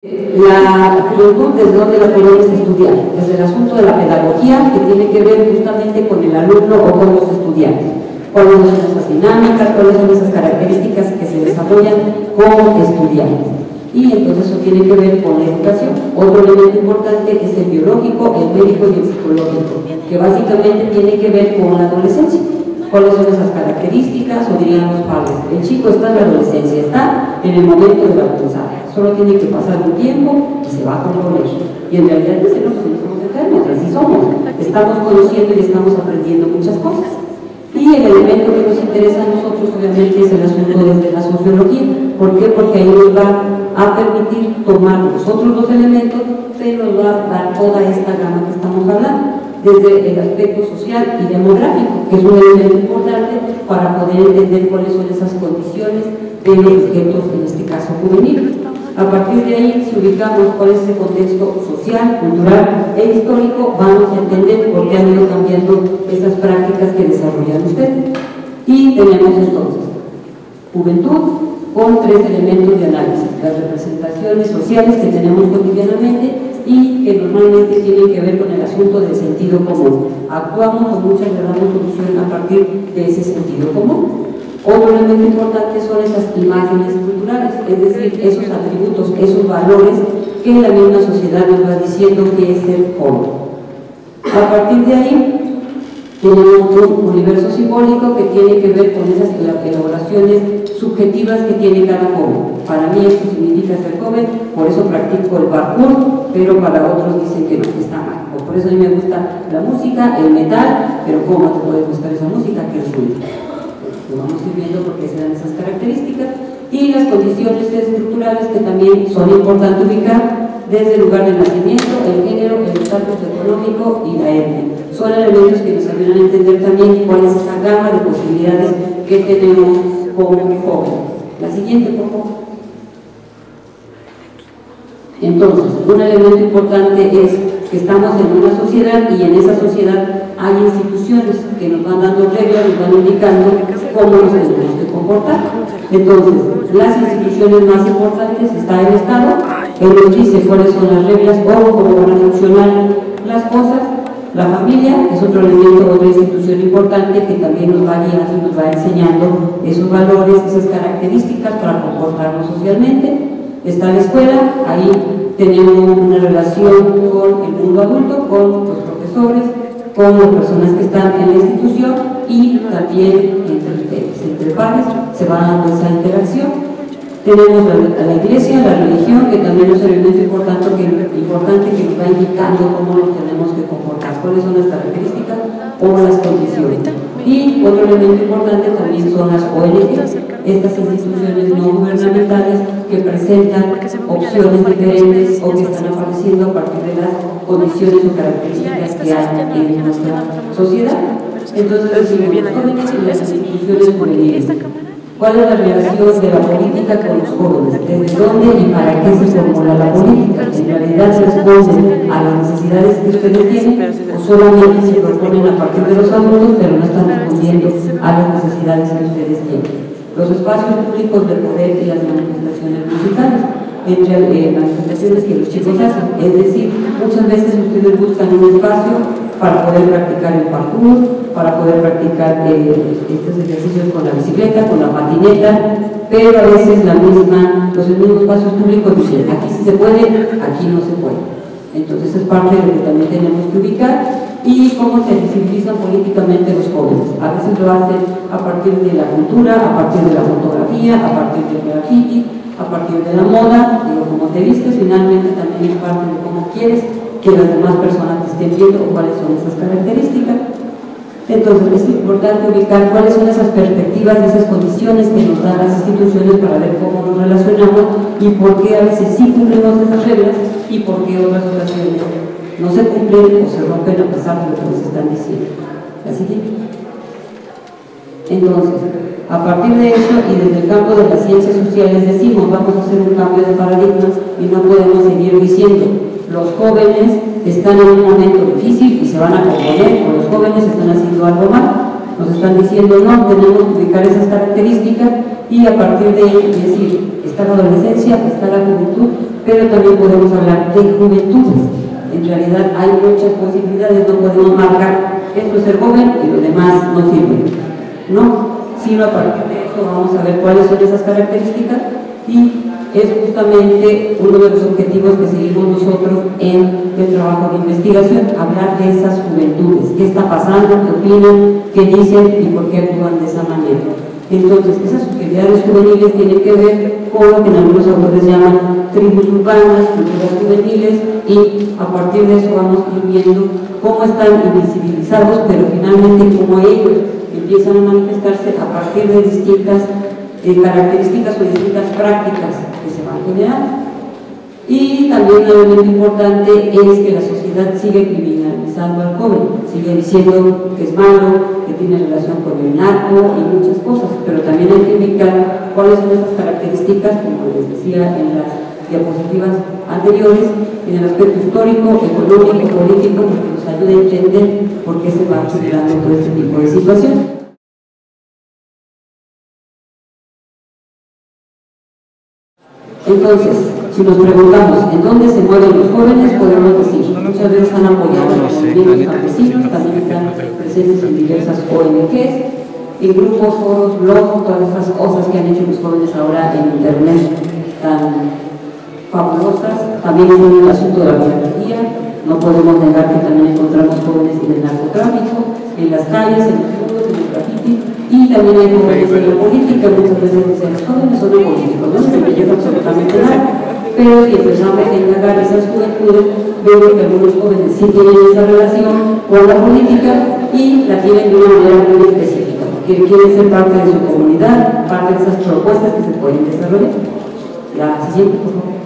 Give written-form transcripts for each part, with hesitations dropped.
La juventud, ¿desde dónde la podemos estudiar? Desde el asunto de la pedagogía, que tiene que ver justamente con el alumno o con los estudiantes. ¿Cuáles son esas dinámicas? ¿Cuáles son esas características que se desarrollan como estudiantes? Y entonces eso tiene que ver con la educación. Otro elemento importante es el biológico, el médico y el psicológico, que básicamente tiene que ver con la adolescencia. ¿Cuáles son esas características? O dirían los padres, el chico está en la adolescencia, está en el momento de la punzada, solo tiene que pasar un tiempo y se va a componer. Y en realidad es lo que somos eternos, así somos, estamos conociendo y estamos aprendiendo muchas cosas. Y el elemento que nos interesa a nosotros obviamente es el asunto desde la sociología. ¿Por qué? Porque ahí nos va a permitir tomar los otros dos elementos, pero nos va a dar toda esta gama que estamos hablando, desde el aspecto social y demográfico, que es un elemento importante para poder entender cuáles son esas condiciones de los sujetos, en este caso juvenil. A partir de ahí, si ubicamos cuál es ese contexto social, cultural e histórico, vamos a entender por qué han ido cambiando esas prácticas que desarrollan ustedes. Y tenemos entonces juventud con tres elementos de análisis: las representaciones sociales que tenemos cotidianamente y que normalmente tienen que ver con el asunto del sentido común. Actuamos o muchas le damos solución a partir de ese sentido común. Otro elemento importante son esas imágenes culturales, es decir, esos atributos, esos valores que la misma sociedad nos va diciendo que es el joven. A partir de ahí, tenemos un universo simbólico que tiene que ver con esas elaboraciones subjetivas que tiene cada joven. Para mí esto significa ser joven, por eso practico el parkour, pero para otros dicen que no, que está mal. O por eso a mí me gusta la música, el metal, pero ¿cómo te puede gustar esa música? Que es ruido. Lo vamos a ir viendo porque se dan esas características. Y las condiciones estructurales que también son importantes ubicar, desde el lugar de nacimiento, el género, el estatus económico y la etnia. Son elementos que nos ayudan a entender también cuál es esa gama de posibilidades que tenemos como jóvenes. La siguiente, por favor. Entonces, un elemento importante es que estamos en una sociedad y en esa sociedad hay instituciones que nos van dando reglas, nos van indicando cómo nos tenemos que comportar. Entonces, las instituciones más importantes está el Estado, que nos dice cuáles son las reglas o cómo van a funcionar las cosas. La familia es otro elemento, otra institución importante que también nos va guiando y nos va enseñando esos valores, esas características para comportarnos socialmente. Está la escuela, ahí tenemos una relación con el mundo adulto, con los profesores, con las personas que están en la institución y también entre ustedes, entre pares, se va dando esa interacción. Tenemos a la iglesia, la religión, que también es un elemento importante que nos va indicando cómo nos tenemos que comportar, cuáles son las características o las condiciones. Y otro elemento importante también son las ONG, estas instituciones no gubernamentales que presentan opciones diferentes o que están apareciendo a partir de las condiciones o características que hay en nuestra sociedad. Entonces, decimos los jóvenes y las instituciones juveniles. ¿Cuál es la relación de la política con los jóvenes? ¿Desde dónde y para qué se formula la política? ¿En realidad se responden a las necesidades que ustedes tienen o solamente se proponen a partir de los adultos, pero no están respondiendo a las necesidades que ustedes tienen? Los espacios públicos del poder y las manifestaciones musicales, entre manifestaciones que los chicos hacen, es decir, muchas veces ustedes buscan un espacio para poder practicar el parkour, para poder practicar estos ejercicios con la bicicleta, con la patineta, pero a veces los mismos espacios públicos dicen, aquí sí se puede, aquí no se puede. Entonces es parte de lo que también tenemos que ubicar. Y cómo se visibilizan políticamente los jóvenes. A veces lo hacen a partir de la cultura, a partir de la fotografía, a partir del graffiti, a partir de la moda, digo, como te vistes, finalmente también es parte de cómo quieres que las demás personas te estén viendo o cuáles son esas características. Entonces es importante ubicar cuáles son esas perspectivas, esas condiciones que nos dan las instituciones para ver cómo nos relacionamos y por qué a veces sí cumplimos esas reglas y por qué otras ocasiones no se cumplen o se rompen a pesar de lo que nos están diciendo. Así que, entonces, a partir de eso y desde el campo de las ciencias sociales decimos, vamos a hacer un cambio de paradigma y no podemos seguir diciendo, los jóvenes están en un momento difícil y se van a componer, o los jóvenes están haciendo algo mal. Nos están diciendo, no, tenemos que ubicar esas características y a partir de ello decir, está la adolescencia, está la juventud, pero también podemos hablar de juventudes. En realidad hay muchas posibilidades, no podemos marcar esto es ser joven y lo demás no sirve, ¿no? Sino a partir de eso vamos a ver cuáles son esas características y es justamente uno de los objetivos que seguimos nosotros en el trabajo de investigación, hablar de esas juventudes, qué está pasando, qué opinan, qué dicen y por qué actúan de esa manera. Entonces, esas subjetividades juveniles tienen que ver con lo que en algunos autores llaman tribus urbanas, culturas juveniles, y a partir de eso vamos a ir viendo cómo están invisibilizados, pero finalmente cómo ellos empiezan a manifestarse a partir de distintas características o distintas prácticas que se van generando. Y también un elemento importante es que la sociedad sigue criminalizando al joven, sigue diciendo que es malo, que tiene relación con el narco y muchas cosas, pero también hay que indicar cuáles son esas características, como les decía en las diapositivas anteriores, en el aspecto histórico, económico, político, porque nos ayuda a entender por qué se va generando todo este tipo de situaciones. Entonces, si nos preguntamos en dónde se mueven los jóvenes, podemos decir, muchas veces han apoyado a los movimientos campesinos, también están presentes en diversas ONGs, en grupos, foros, blogs, todas esas cosas que han hecho los jóvenes ahora en internet tan fabulosas. También en el asunto de la piratería, no podemos negar que también encontramos jóvenes en el narcotráfico, en las calles, en los muros, en el graffiti, y también hay jóvenes en la política. Muchas veces dicen, los jóvenes son políticos, no se me llega absolutamente nada, pero si empezamos a indagar esas juventudes, vemos que algunos jóvenes sí tienen esa relación con la política y la tienen de una manera muy específica, porque quieren ser parte de su comunidad, parte de esas propuestas que se pueden desarrollar. La siguiente, por favor.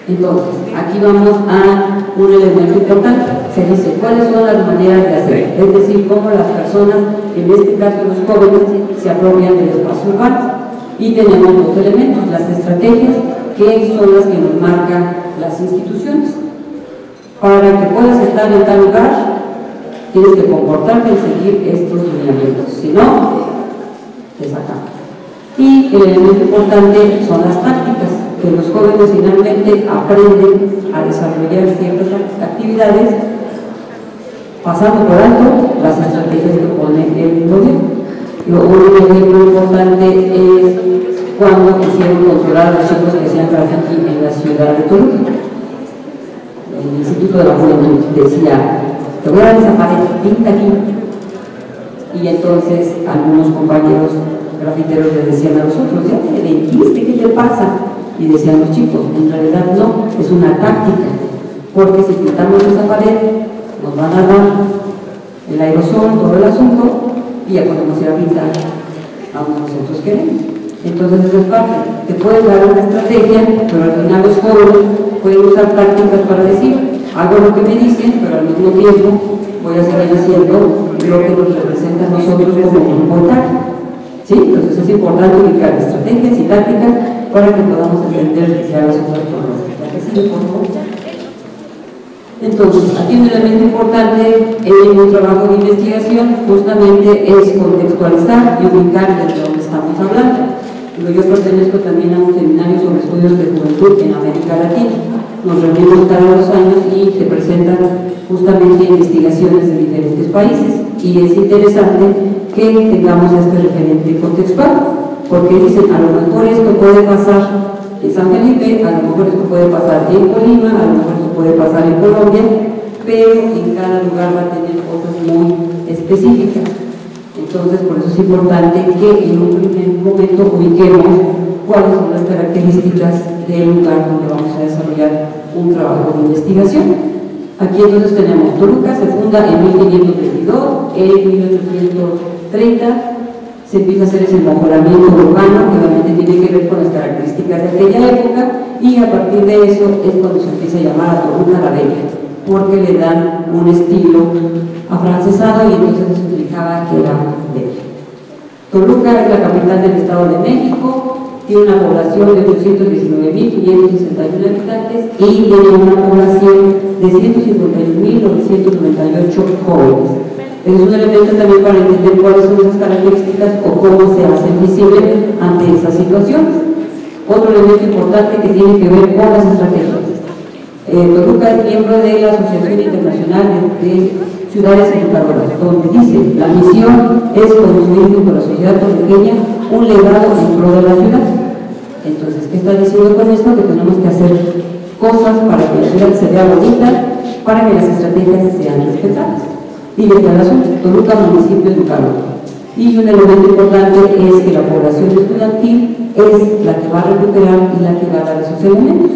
Entonces, aquí vamos a un elemento importante. Se dice cuáles son las maneras de hacer, es decir, cómo las personas, en este caso los jóvenes, se apropian del espacio urbano. Y tenemos dos elementos, las estrategias, que son las que nos marcan las instituciones. Para que puedas estar en tal lugar, tienes que comportarte y seguir estos lineamientos, si no, te sacan. Y el elemento importante son las tácticas, que los jóvenes finalmente aprenden a desarrollar ciertas actividades pasando por alto las estrategias que pone el gobierno. Un ejemplo importante es cuando quisieron controlar a los chicos que hacían graffiti en la ciudad de Toluca. El Instituto de la Juventud decía, te voy a dar esa pared, pinta aquí. Y entonces algunos compañeros grafiteros les decían a los otros, ya te mentiste, ¿qué te pasa? Y decían los chicos, en realidad no, es una táctica, porque si pintamos esa pared, nos van a dar el aerosol, todo el asunto, y ya podemos ir a pintar a donde nosotros queremos. Entonces eso es parte, te pueden dar una estrategia, pero al final los jóvenes pueden usar tácticas para decir, hago lo que me dicen, pero al mismo tiempo voy a seguir haciendo lo que nos representa a nosotros como importante. ¿Sí? Entonces es importante ubicar estrategias y tácticas para que podamos entender que se haga su forma. Entonces, aquí un elemento importante en un trabajo de investigación justamente es contextualizar y ubicar desde donde estamos hablando. Yo pertenezco también a un seminario sobre estudios de juventud en América Latina. Nos reunimos cada 2 años y se presentan justamente investigaciones de diferentes países, y es interesante que tengamos este referente contextual, porque dicen, a lo mejor esto puede pasar en San Felipe, a lo mejor esto puede pasar en Colima, a lo mejor esto puede pasar en Colombia, pero en cada lugar va a tener cosas muy específicas. Entonces, por eso es importante que en un primer momento ubiquemos cuáles son las características del lugar donde vamos a desarrollar un trabajo de investigación. Aquí entonces tenemos Toluca, se funda en 1522, en 1830 se empieza a hacer ese mejoramiento urbano, que obviamente tiene que ver con las características de aquella época, y a partir de eso es cuando se empieza a llamar a Toluca la Bella, porque le dan un estilo afrancesado y entonces eso implicaba que era bella. Toluca es la capital del Estado de México, tiene una población de 819.561 habitantes y tiene una población de 151.998 jóvenes. Es un elemento también para entender cuáles son esas características o cómo se hacen visibles ante esas situaciones. Otro elemento importante que tiene que ver con las estrategias. Toluca es miembro de la Asociación Internacional de Ciudades Educadoras, donde dice, la misión es construir con la sociedad toluqueña un legado en pro de la ciudad. Entonces, ¿qué está diciendo con esto? Que tenemos que hacer cosas para que la ciudad se vea bonita, para que las estrategias sean respetadas. Y desde el asunto, Toluca, municipio educador. Y un elemento importante es que la población estudiantil es la que va a recuperar y la que va a dar esos elementos.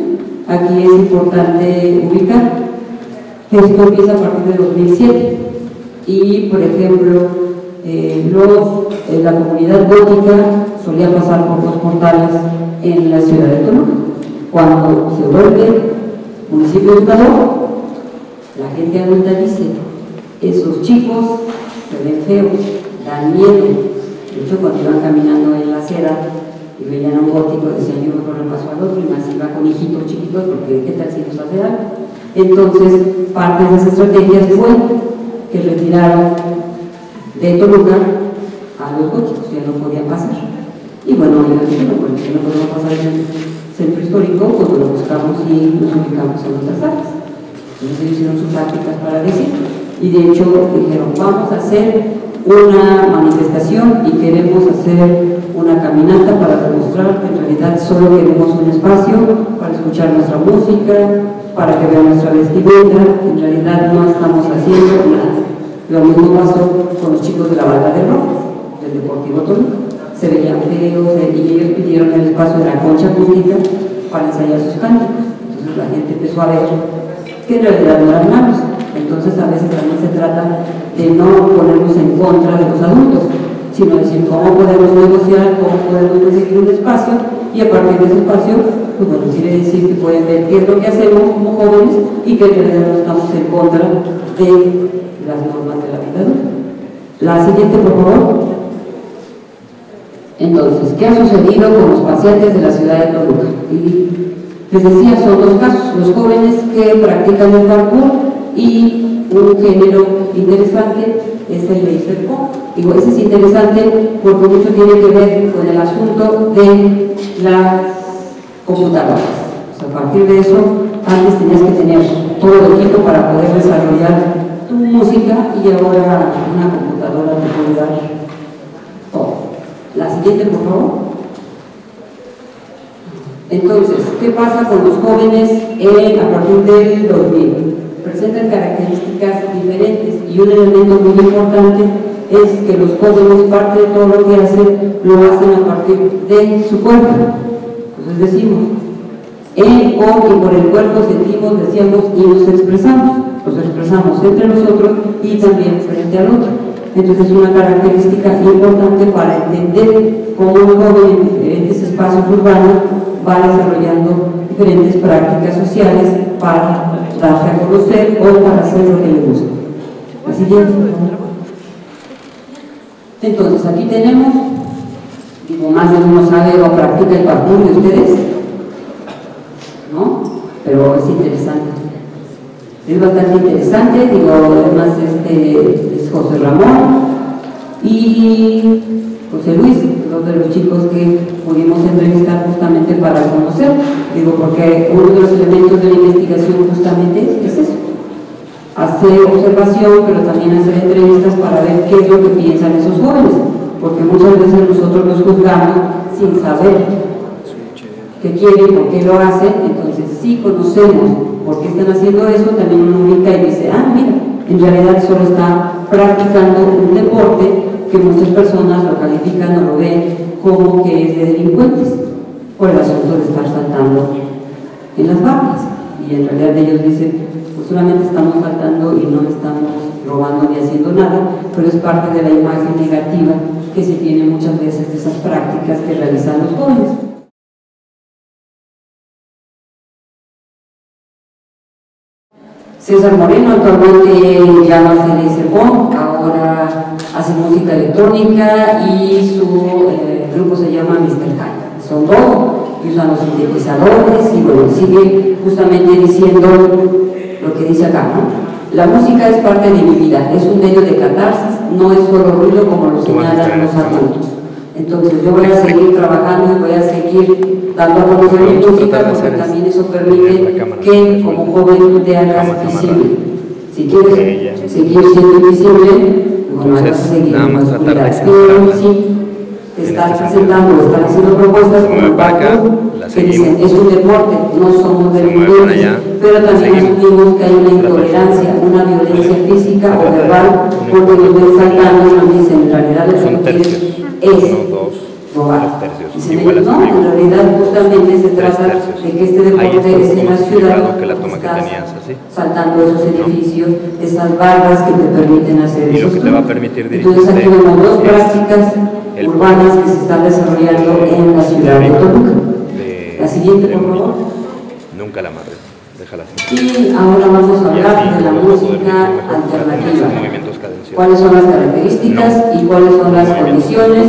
Aquí es importante ubicar que esto empieza a partir de 2007 y, por ejemplo, la comunidad gótica solía pasar por los portales en la ciudad de Toluca. Cuando se vuelve municipio educador, la gente adulta dice, esos chicos se ven feos, dan miedo. De hecho, cuando iban caminando en la acera y veían a un gótico, decían, yo mejor le paso al otro, y más iba con hijitos chiquitos, porque ¿qué tal si nos hace algo? Entonces, parte de las estrategias fue que retiraron de Toluca a los góticos, ya no podían pasar. Y bueno, yo digo, porque no podemos pasar en el centro histórico, cuando lo buscamos y nos ubicamos en otras áreas. Entonces ellos hicieron sus prácticas para decirlo. Y de hecho dijeron, vamos a hacer una manifestación y queremos hacer una caminata para demostrar que en realidad solo queremos un espacio para escuchar nuestra música, para que vean nuestra vestimenta, en realidad no estamos haciendo nada. Lo mismo pasó con los chicos de la Banda del Rock, del Deportivo Toluca. Se veían feos y ellos pidieron el espacio de la concha acústica para ensayar sus cánticos. Entonces la gente empezó a ver que en realidad no eran malos. Entonces a veces también se trata de no ponernos en contra de los adultos, sino decir cómo podemos negociar, cómo podemos conseguir un espacio, y a partir de ese espacio, pues bueno, quiere decir que pueden ver qué es lo que hacemos como jóvenes y que en realidad no estamos en contra de las normas de la vida adulta. La siguiente, por favor. Entonces, ¿qué ha sucedido con los pacientes de la ciudad de Toluca? Y les decía, son dos casos, los jóvenes que practican el parkour y un género interesante es el laser pop. Digo, ese es interesante porque mucho tiene que ver con el asunto de las computadoras. O sea, a partir de eso, antes tenías que tener todo el equipo para poder desarrollar tu música y ahora una computadora te puede dar todo. La siguiente, por favor. Entonces, ¿qué pasa con los jóvenes a partir del 2000? Presentan características diferentes y un elemento muy importante es que los jóvenes, parte de todo lo que hacen, lo hacen a partir de su cuerpo. Entonces decimos, con y por el cuerpo sentimos, decíamos, y nos expresamos entre nosotros y también frente al otro. Entonces es una característica importante para entender cómo un joven en diferentes espacios urbanos va desarrollando diferentes prácticas sociales para darse a conocer o para hacer lo que le gusta. La siguiente. Entonces aquí tenemos, digo, más de uno sabe o practica el parkour de ustedes, ¿no? Pero es interesante. Es bastante interesante, digo, además es José Ramón y José Luis, dos de los chicos que pudimos entrevistar justamente para conocer, digo, porque uno de los elementos de la investigación justamente es eso, hacer observación, pero también hacer entrevistas para ver qué es lo que piensan esos jóvenes, porque muchas veces nosotros los juzgamos sin saber qué quieren, por qué lo hacen. Entonces si conocemos por qué están haciendo eso, también uno ubica y dice, mira, en realidad solo está practicando un deporte que muchas personas lo califican o lo ven como que es de delincuentes, por el asunto de estar saltando en las barras. Y en realidad ellos dicen, pues solamente estamos saltando y no estamos robando ni haciendo nada, pero es parte de la imagen negativa que se tiene muchas veces de esas prácticas que realizan los jóvenes. César Moreno actualmente ya no hace laser pop, ahora hace música electrónica y su grupo se llama Mr. High. Son dos, y usan los sintetizadores y bueno, sigue justamente diciendo lo que dice acá, ¿no? La música es parte de mi vida, es un medio de catarsis, no es solo ruido como lo señalan los adultos. Entonces yo voy a seguir trabajando y voy a seguir dando a conocer mi música, porque también eso permite que como joven te hagas visible. Si quieres seguir siendo invisible, bueno, vas a seguir en la oscuridad. Pero sí te están presentando, están haciendo propuestas que dicen, es un deporte, no somos delincuentes, pero también asumimos que hay una intolerancia, una violencia física o verbal, porque nos ven saltando y nos dicen, en realidad lo que quieren es robar. Dicen ellos, no, en realidad justamente se trata de que este deporte es en la ciudad, estás saltando esos edificios, esas barras que te permiten hacer eso. Entonces aquí vemos dos prácticas urbanas que se están desarrollando en la ciudad de Toluca. La siguiente, por favor. Nunca la madre, déjala así. Y ahora vamos a hablar de la música alternativa. ¿Cuáles son las características y cuáles son las condiciones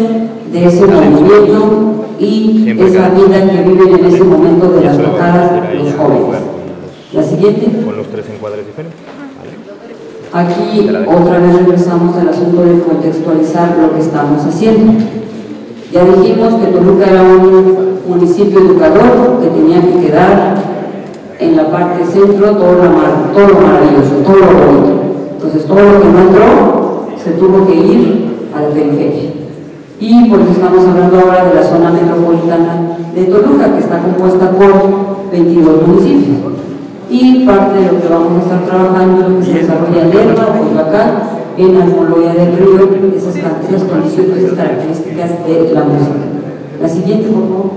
de ese movimiento y esa vida que viven en ese momento de las tocadas los jóvenes? La siguiente. Con los tres encuadres diferentes. Aquí otra vez regresamos al asunto de contextualizar lo que estamos haciendo. Ya dijimos que Toluca era un municipio educador que tenía que quedar en la parte centro todo lo maravilloso, todo lo bonito. Entonces todo lo que no entró se tuvo que ir a la periferia. Y por eso estamos hablando ahora de la zona metropolitana de Toluca, que está compuesta por 22 municipios. Y parte de lo que vamos a estar trabajando es lo que se desarrolla en Lerma, Coyoacán, en Almoloya del Río, esas condiciones, esas características de la música. La siguiente, por favor.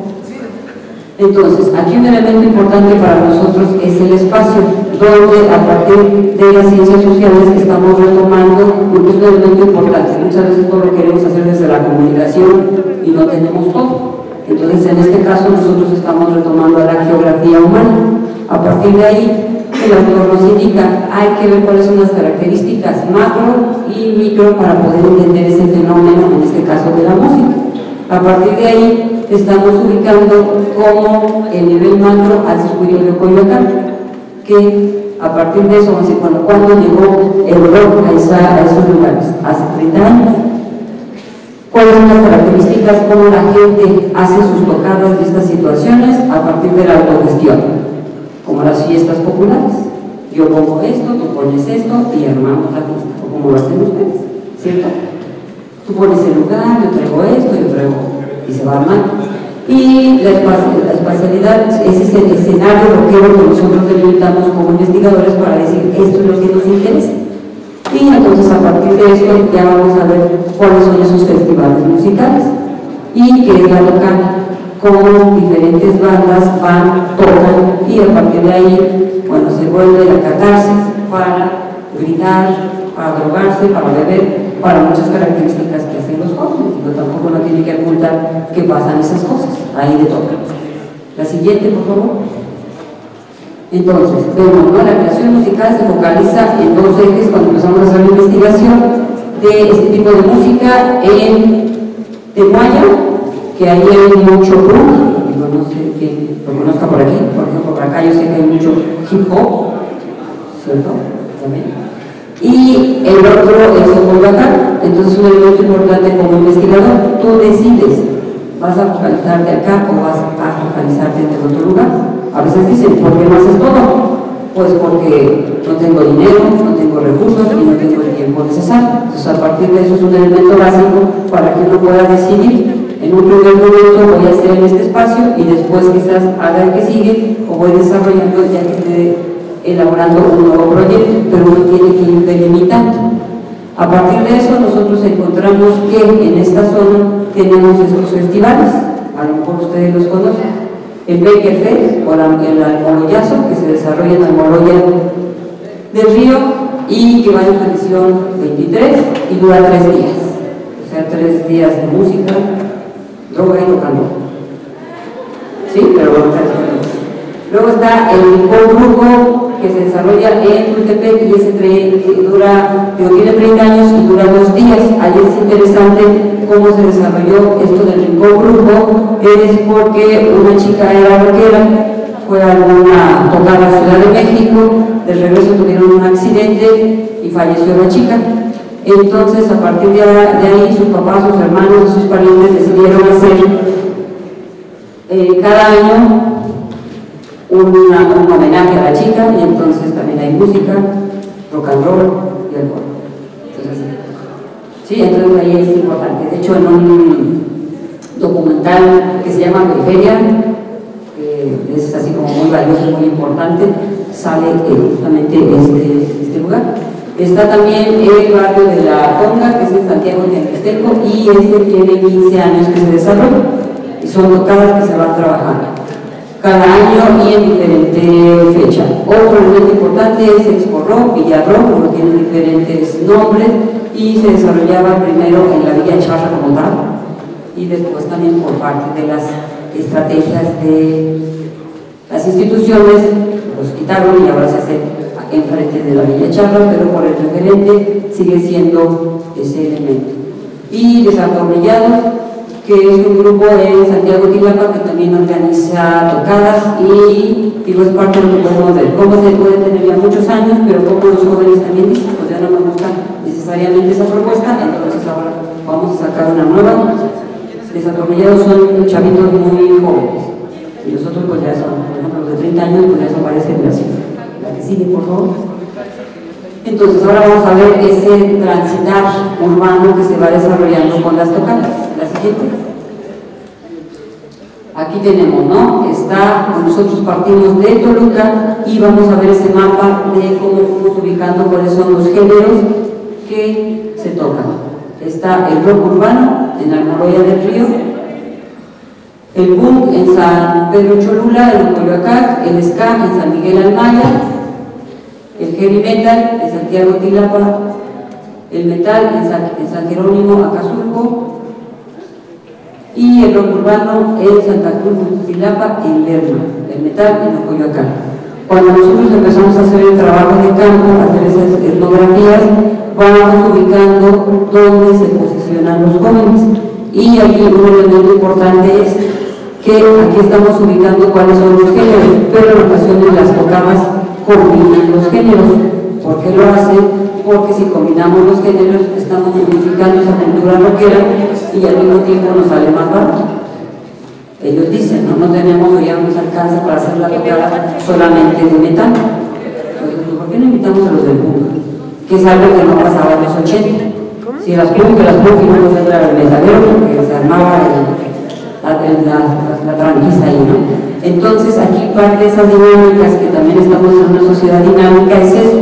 Entonces, aquí un elemento importante para nosotros es el espacio, donde a partir de las ciencias sociales que estamos retomando, porque es un elemento importante. Muchas veces todo lo queremos hacer desde la comunicación y no tenemos todo. Entonces, en este caso, nosotros estamos retomando la geografía humana. A partir de ahí, el autor nos indica, hay que ver cuáles son las características macro y micro para poder entender ese fenómeno, en este caso de la música. A partir de ahí, estamos ubicando como el nivel macro al circuito de Coyoacán, que a partir de eso, vamos a decir, bueno, ¿cuándo llegó el rock a esos lugares? Hace 30 años. ¿Cuáles son las características? Cómo la gente hace sus tocadas de estas situaciones a partir de la autogestión, como las fiestas populares. Yo pongo esto, tú pones esto y armamos la fiesta, o como lo hacen ustedes, ¿cierto? Tú pones el lugar, yo traigo esto, yo traigo, y se va armando. Y la espacialidad es ese escenario rockero que nosotros delimitamos como investigadores para decir esto es lo que nos interesa. Y entonces a partir de eso ya vamos a ver cuáles son esos festivales musicales y qué es la locana, cómo diferentes bandas van, tocan y a partir de ahí, bueno, se vuelve la catarsis para gritar, para drogarse, para beber, para muchas características que hacen los jóvenes, pero tampoco no tiene que ocultar que pasan esas cosas, ahí de toca. La siguiente, por favor. Entonces, vemos, ¿no? La creación musical se focaliza en dos ejes cuando empezamos a hacer la investigación de este tipo de música en Temuaya, que ahí hay mucho punk, no sé quién lo conozca por aquí, por ejemplo, por acá yo sé que hay mucho hip hop, ¿cierto? También. Y el otro es en Coyoacán. Entonces un elemento importante como investigador, tú decides, vas a focalizarte acá o vas a focalizarte en otro lugar. A veces dicen, ¿por qué no haces todo? Pues porque no tengo dinero, no tengo recursos y no tengo el tiempo necesario. Entonces a partir de eso es un elemento básico para que uno pueda decidir. En un primer momento voy a hacer en este espacio y después quizás haga el que sigue o voy desarrollando ya que esté elaborando un nuevo proyecto, pero uno tiene que ir delimitando. A partir de eso nosotros encontramos que en esta zona tenemos estos festivales, a lo mejor ustedes los conocen, el Baker Fest o el Almoloyazo, que se desarrolla en Almoloya del Río y que va en su edición 23 y dura 3 días, o sea 3 días de música, droga y rock and roll. Sí, pero bueno, luego está el Grupo que se desarrolla en Tultepec y ese tiene 30 años y dura 2 días. Ahí es interesante cómo se desarrolló esto del Rincón Grupo, es porque una chica era rockera, fue a alguna tocada a Ciudad de México, de regreso tuvieron un accidente y falleció la chica. Entonces, a partir de ahí, sus papás, sus hermanos, sus parientes decidieron hacer cada año un homenaje a la chica, y entonces también hay música, rock and roll y alcohol. Sí, entonces ahí es importante. De hecho, en un documental que se llama Periferia, es así como muy valioso, muy importante, sale justamente este lugar. Está también el barrio de la Conga, que es en Santiago de Texteco, y este tiene 15 años que se desarrolla, y son tocadas que se van trabajando cada año y en diferente fecha. Otro elemento importante es Expo Rock, Villa Rock, como tiene diferentes nombres, y se desarrollaba primero en la Villa Charra como tal, y después también por parte de las estrategias de las instituciones, los quitaron y ahora se hace enfrente de la Villa Charra, pero por el referente sigue siendo ese elemento. Y Desatornillados, que es un grupo en Santiago Tilapa que también organiza tocadas, y digo, es parte de lo que podemos ver, cómo se puede tener ya muchos años, pero como los jóvenes también dicen, pues ya no nos gusta necesariamente esa propuesta, entonces ahora vamos a sacar una nueva. Desatornillados son chavitos muy jóvenes, y nosotros pues ya son, por ejemplo, los de 30 años, pues ya son varias generaciones. La que sigue, por favor. Entonces ahora vamos a ver ese transitar urbano que se va desarrollando con las tocadas. La siguiente. Aquí tenemos, ¿no? Nosotros partimos de Toluca y vamos a ver ese mapa de cómo fuimos ubicando cuáles son los géneros que se tocan. Está el rock urbano en Almoloya del Río, el punk en San Pedro Cholula, en Coyoacán, el ska en San Miguel Almaya, el heavy metal en Santiago Tilapa, el metal en San Jerónimo Acazulco, y el rock urbano en Santa Cruz Tilapa, en Lerma, el metal en Coyoacán. Cuando nosotros empezamos a hacer el trabajo de campo, a hacer esas etnografías, vamos ubicando dónde se posicionan los jóvenes. Y aquí un elemento importante es que aquí estamos ubicando cuáles son los géneros, pero en ocasiones las tocadas combinan los géneros. ¿Por qué lo hacen? Porque si combinamos los géneros estamos modificando esa cultura rockera y al mismo tiempo nos sale más barato. Ellos dicen, no tenemos o ya nos alcanza para hacer la tocada solamente de metal. Entonces, ¿por qué no invitamos a los del punk? Que es algo que no pasaba en los 80. Si las punk y no nos entra el metalero, porque se armaba la tranquisa ahí, ¿no? Entonces, aquí parte de esas dinámicas, que también estamos en una sociedad dinámica, es eso.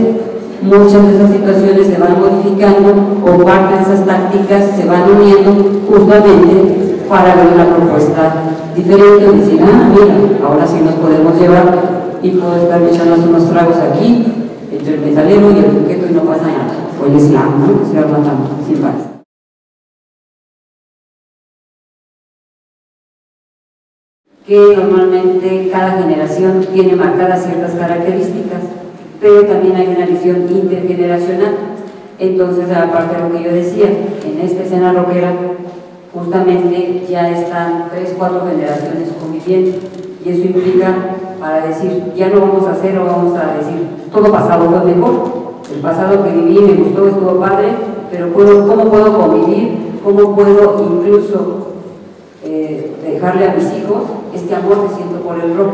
Muchas de esas situaciones se van modificando o parte de esas tácticas se van uniendo justamente para ver una propuesta diferente y decir, mira, ahora sí nos podemos llevar y puedo estar echando unos tragos aquí entre el metalero y el punqueto y no pasa nada, o el slam, ¿no? Que se va matando, sin paz. Que normalmente cada generación tiene marcadas ciertas características, pero también hay una visión intergeneracional. Entonces, aparte de lo que yo decía, en esta escena rockera justamente ya están 3 o 4 generaciones conviviendo, y eso implica para decir, ya no vamos a hacer o vamos a decir, todo pasado fue mejor, el pasado que viví me gustó, estuvo padre, pero ¿cómo puedo convivir? ¿Cómo puedo incluso dejarle a mis hijos este amor que siento por el rock?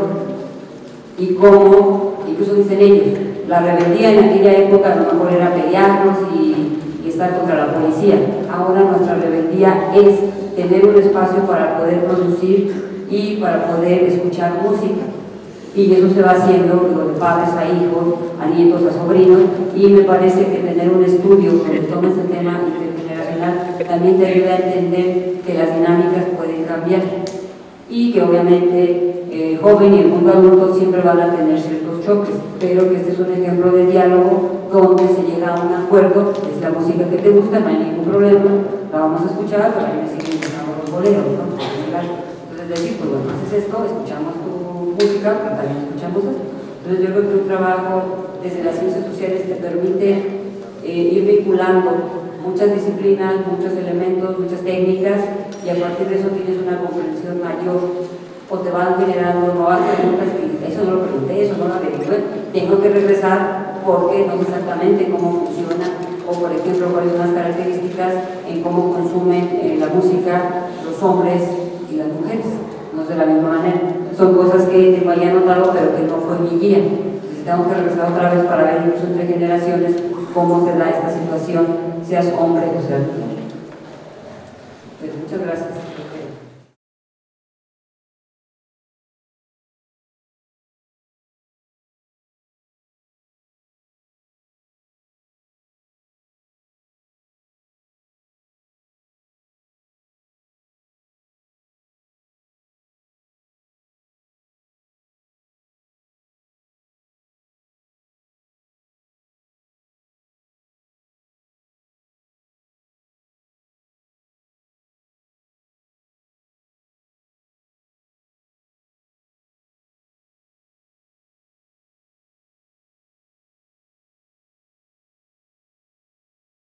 Y cómo, incluso dicen ellos, la rebeldía en aquella época a lo mejor era pelearnos y estar contra la policía. Ahora nuestra rebeldía es tener un espacio para poder producir y para poder escuchar música. Y eso se va haciendo de padres a hijos, a nietos, a sobrinos, y me parece que tener un estudio donde toma ese tema intergeneracional también te ayuda a entender que las dinámicas pueden cambiar y que obviamente el joven y el mundo adulto siempre van a tener ciertos choques, pero que este es un ejemplo de diálogo donde se llega a un acuerdo, es la música que te gusta, no hay ningún problema, la vamos a escuchar, pero ahí me siguen empezando los boleros, ¿no? Entonces decir, pues bueno, haces esto, escuchamos tu música, pero también escuchamos esto. Entonces yo creo que un trabajo desde las ciencias sociales te permite ir vinculando muchas disciplinas, muchos elementos, muchas técnicas, y a partir de eso tienes una comprensión mayor, o te van generando nuevas preguntas que eso no lo pregunté, eso no lo averigué, tengo que regresar porque no sé exactamente cómo funciona o o por ejemplo cuáles son las características en cómo consumen la música los hombres y las mujeres, no es de la misma manera. Son cosas que tengo ahí anotado pero que no fue mi guía. Entonces tengo que regresar otra vez para ver incluso entre generaciones cómo se da esta situación, seas hombre o seas mujer. Pues muchas gracias.